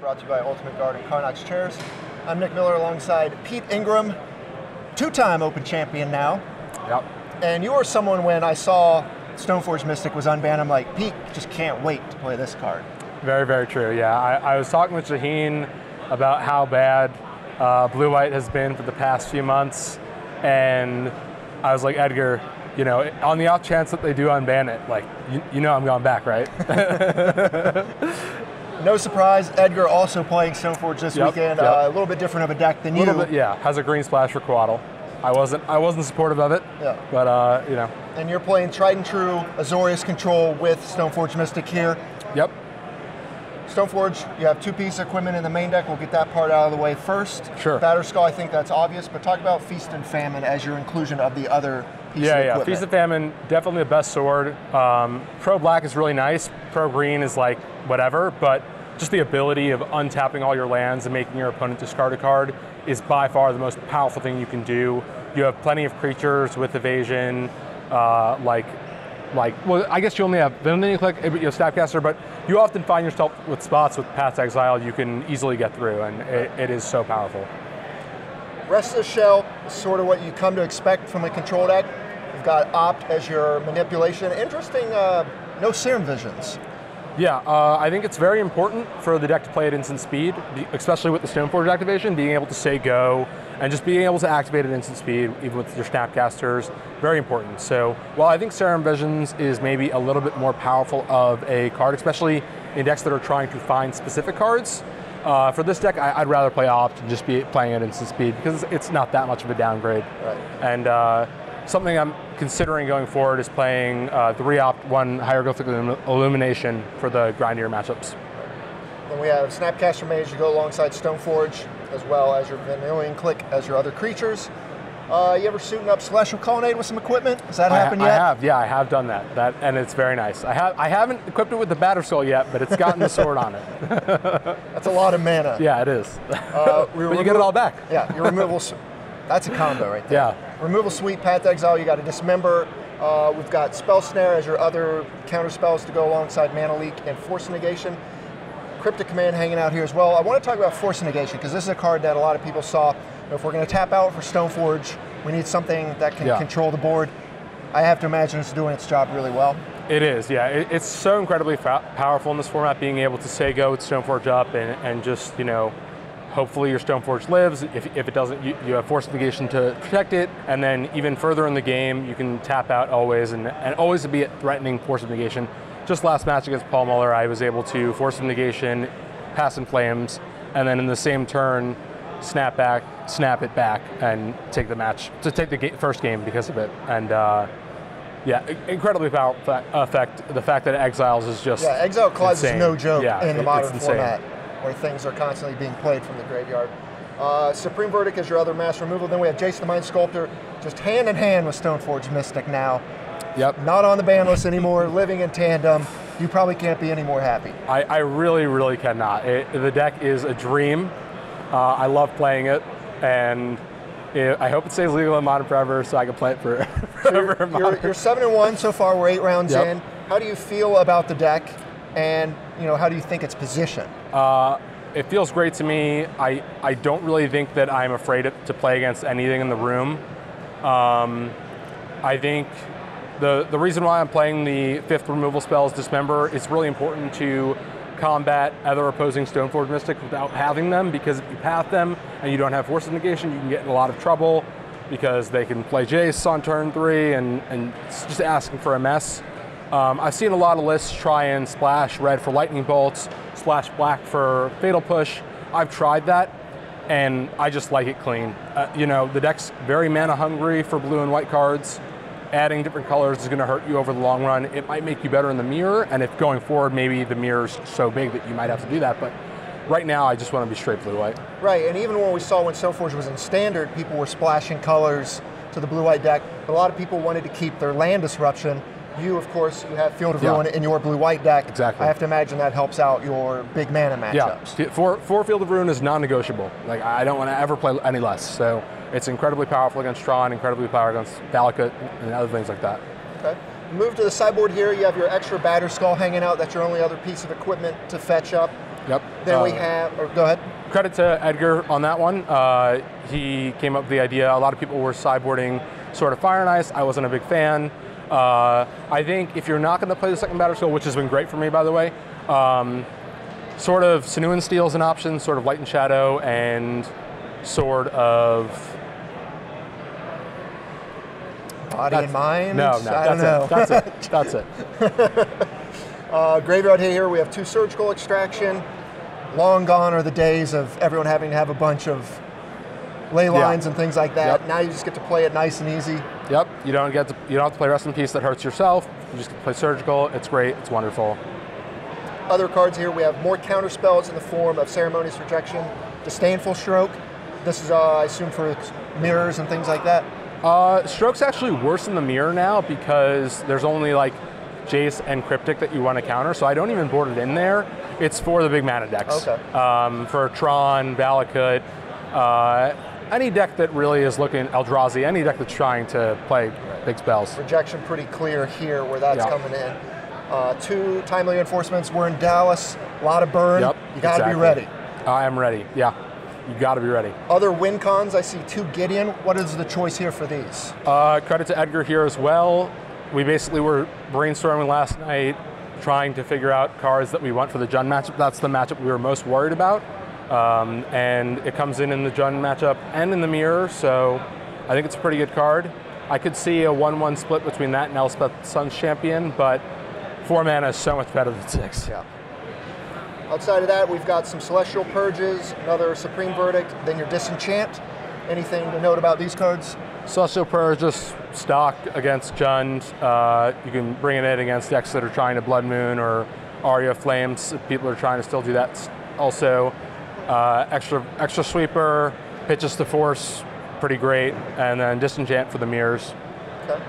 brought to you by Ultimate Guard and Carnox Chairs. I'm Nick Miller alongside Pete Ingram, two-time Open champion now. Yep. And you were someone when I saw Stoneforge Mystic was unbanned, I'm like, Pete, just can't wait to play this card. Very, very true, yeah. I was talking with Shaheen about how bad Blue-White has been for the past few months, and I was like, Edgar, you know, on the off chance that they do unban it, like, you know I'm going back, right? No surprise, Edgar also playing Stoneforge this weekend. A little bit different of a deck than you. A little bit, yeah. Has a green splash for Quaddle. I wasn't supportive of it, but you know. And you're playing tried and true Azorius control with Stoneforge Mystic here. Yep. Stoneforge, you have two pieces of equipment in the main deck. We'll get that part out of the way first. Sure. Batterskull, I think that's obvious, but talk about Feast and Famine as your inclusion of the other piece of equipment. Yeah, Feast and Famine, definitely the best sword. Pro Black is really nice. Pro Green is like whatever, but just the ability of untapping all your lands and making your opponent discard a card is by far the most powerful thing you can do. You have plenty of creatures with evasion, well, I guess you only have Vindicating Click, you know, Snapcaster, but you often find yourself with spots with Path's Exile you can easily get through, and it is so powerful. Restless Shell is sort of what you come to expect from a control deck. You've got Opt as your manipulation. Interesting, no Serum Visions. Yeah, I think it's very important for the deck to play at instant speed, especially with the Stoneforge activation, being able to say go, and just being able to activate at instant speed, even with your Snapcasters, very important. So while I think Serum Visions is maybe a little bit more powerful of a card, especially in decks that are trying to find specific cards, for this deck, I'd rather play Opt and just be playing at instant speed because it's not that much of a downgrade. Right. And something I'm considering going forward is playing 3 Opt, 1 Hieroglyphic Illumination for the grindier matchups. Then we have Snapcaster Mage to go alongside Stoneforge, as well as your Vindicating Click as your other creatures. You ever suiting up Celestial Colonnade with some equipment? Has that happened yet? I have done that. And it's very nice. I haven't equipped it with the Batterskull yet, but it's gotten the sword on it. That's a lot of mana. Yeah, it is. But you get it all back. Yeah, your removal. That's a combo right there. Yeah. Removal Suite, Path Exile, you got a Dismember. We've got Spell Snare as your other counter spells to go alongside Mana Leak and Force Negation. Cryptic Command hanging out here as well. I want to talk about Force Negation because this is a card that a lot of people saw. If we're going to tap out for Stoneforge, we need something that can control the board. I have to imagine it's doing its job really well. It is, yeah. It's so incredibly powerful in this format, being able to say go with Stoneforge up and just, you know, hopefully your Stoneforge lives. If it doesn't, you have Force Negation to protect it, and then even further in the game, you can tap out always and always be at threatening Force Negation. Just last match against Paul Muller, I was able to Force Negation, pass in Flames, and then in the same turn, snap it back, and take the match, to take the first game because of it. And yeah, incredibly powerful effect. The fact that it exiles is just Exile Clause is no joke in the modern insane format, where things are constantly being played from the graveyard. Supreme Verdict is your other mass removal. Then we have Jason the Mind Sculptor, just hand in hand with Stoneforge Mystic now. Yep. Not on the ban list anymore, living in tandem. You probably can't be any more happy. I really, really cannot. The deck is a dream. I love playing it, and I hope it stays legal in Modern forever so I can play it for forever. You're 7-1 so far. We're 8 rounds in. How do you feel about the deck, and how do you think it's positioned? It feels great to me. I don't really think that I'm afraid to play against anything in the room. I think the reason why I'm playing the 5th removal spell is Dismember. It's really important to combat other opposing Stoneforge Mystic without having them, because if you path them and you don't have Force Negation, you can get in a lot of trouble because they can play Jace on turn 3 and it's just asking for a mess. I've seen a lot of lists try and splash red for Lightning Bolts, splash black for Fatal Push. I've tried that, and I just like it clean. The deck's very mana hungry for blue and white cards. Adding different colors is going to hurt you over the long run. It might make you better in the mirror, and if going forward, maybe the mirror's so big that you might have to do that, but right now I just want to be straight blue-white. Right, and even when we saw when Stoneforge was in Standard, people were splashing colors to the blue-white deck, but a lot of people wanted to keep their land disruption. You, of course, you have Field of Ruin in your blue-white deck. Exactly. I have to imagine that helps out your big mana matchups. Yeah, for Field of Ruin is non-negotiable. Like, I don't want to ever play any less, so it's incredibly powerful against Tron, incredibly powerful against Valakut, and other things like that. Okay. Move to the sideboard here. You have your extra Batterskull hanging out. That's your only other piece of equipment to fetch up. Yep. Then we have, or go ahead. Credit to Edgar on that one. He came up with the idea. A lot of people were sideboarding Sword of Fire and Ice. I wasn't a big fan. I think if you're not going to play the second Batterskull, which has been great for me, by the way, sort of Sinuan Steel is an option, sort of Light and Shadow, and sort of Body and Mind? No, I don't know. That's it. Graveyard here, we have 2 Surgical Extraction. Long gone are the days of everyone having to have a bunch of ley lines and things like that. Yep. Now you just get to play it nice and easy. Yep. You don't have to play Rest in Peace that hurts yourself. You just get to play Surgical. It's great. It's wonderful. Other cards here, we have more counter spells in the form of Ceremonious Rejection, Disdainful Stroke. This is, I assume, for mirrors and things like that. Stroke's actually worse in the mirror now because there's only like Jace and Cryptic that you want to counter, so I don't even board it in there. It's for the big mana decks. Okay. For Tron, Valakut, any deck that really is looking, Eldrazi, any deck that's trying to play big spells. Rejection pretty clear here where that's coming in. 2 Timely Enforcements. We're in Dallas, a lot of burn. Yep, You got to be ready. I am ready, yeah. You got to be ready. Other win cons, I see 2 Gideon. What is the choice here for these? Credit to Edgar here as well. We basically were brainstorming last night, trying to figure out cards that we want for the Jund matchup. That's the matchup we were most worried about. And it comes in the Jund matchup and in the mirror, so I think it's a pretty good card. I could see a 1-1 split between that and Elspeth Sun's Champion, but 4 mana is so much better than 6. Yeah. Outside of that, we've got some Celestial Purges, another Supreme Verdict, then your Disenchant. Anything to note about these cards? Celestial Purge just stock against Jund. You can bring it in against decks that are trying to Blood Moon or Aria Flames. If people are trying to still do that. Also, extra Sweeper, Pitches to Force, pretty great, and then Disenchant for the mirrors. Okay.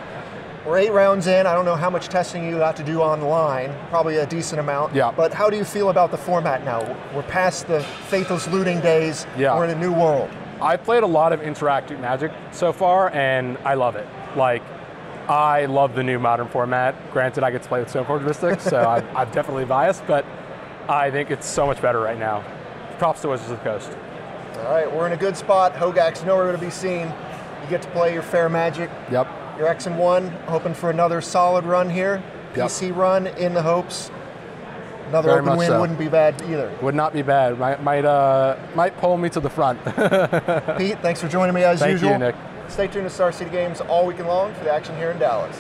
We're 8 rounds in. I don't know how much testing you got to do online. Probably a decent amount. Yeah. But how do you feel about the format now? We're past the Faithless Looting days. Yeah. We're in a new world. I've played a lot of interactive Magic so far, and I love it. Like, I love the new modern format. Granted, I get to play with Stoneforge Mystics, so I'm definitely biased, but I think it's so much better right now. Props to Wizards of the Coast. All right, we're in a good spot. Hogak's nowhere to be seen. You get to play your fair Magic. Yep. Your X and 1, hoping for another solid run here. PC run in the hopes. Another Very open win so. Wouldn't be bad either. Would not be bad. Might pull me to the front. Pete, thanks for joining me as usual. Thank you, Nick. Stay tuned to Star City Games all weekend long for the action here in Dallas.